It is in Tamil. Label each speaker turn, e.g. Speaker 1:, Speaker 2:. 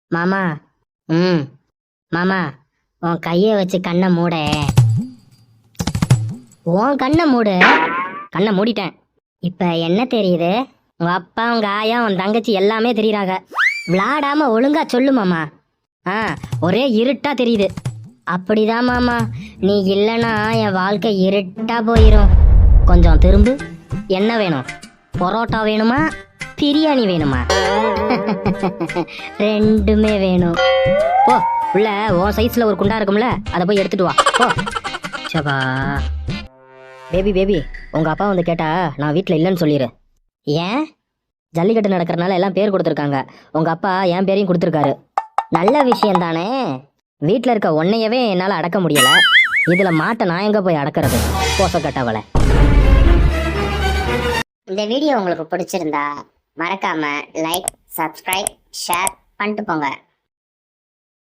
Speaker 1: மாமா. ம். மாமா, உன் கையை வச்சு கண்ணை மூட. உன் கண்ணை மூடு. கண்ணை மூடிட்டேன். இப்ப என்ன தெரியுது? உங்க அப்பா, உங்க ஆயா, உன் தங்கச்சி எல்லாமே தெரியுறாங்க. விளாடாம ஒழுங்கா சொல்லு மாமா. ஆ, ஒரே இருட்டா தெரியுது. அப்படிதான் மாமா, நீ இல்லைன்னா என் வாழ்க்கை இருட்டா போயிரும். கொஞ்சம் திரும்பு. என்ன வேணும்? பரோட்டா வேணுமா, பிரியாணி வேணுமா? ரெண்டுமே வேணும். போ, உள்ள உன் சைஸ்ல ஒரு குண்டா இருக்கும்ல, அதை போய் எடுத்துட்டு வா. போ. சபா. பேபி பேபி, உங்க அப்பா வந்து கேட்டா நான் வீட்டில் இல்லைன்னு சொல்லிடு. ஏன்? ஜல்லிக்கட்டு நடக்கிறனால எல்லாம் பேர் கொடுத்துருக்காங்க. உங்க அப்பா என் பேரையும் கொடுத்துருக்காரு. நல்ல விஷயம் தானே. வீட்டில் இருக்க ஒன்னையவே என்னால் அடக்க முடியல, இதுல மாட்டை நான் எங்க போய் அடக்கிறது? போசக்கட்டவளை. இந்த வீடியோ உங்களுக்கு பிடிச்சிருந்தா மறக்காம லைக், சப்ஸ்கிரைப், ஷேர் பண்ணிட்டு போங்க.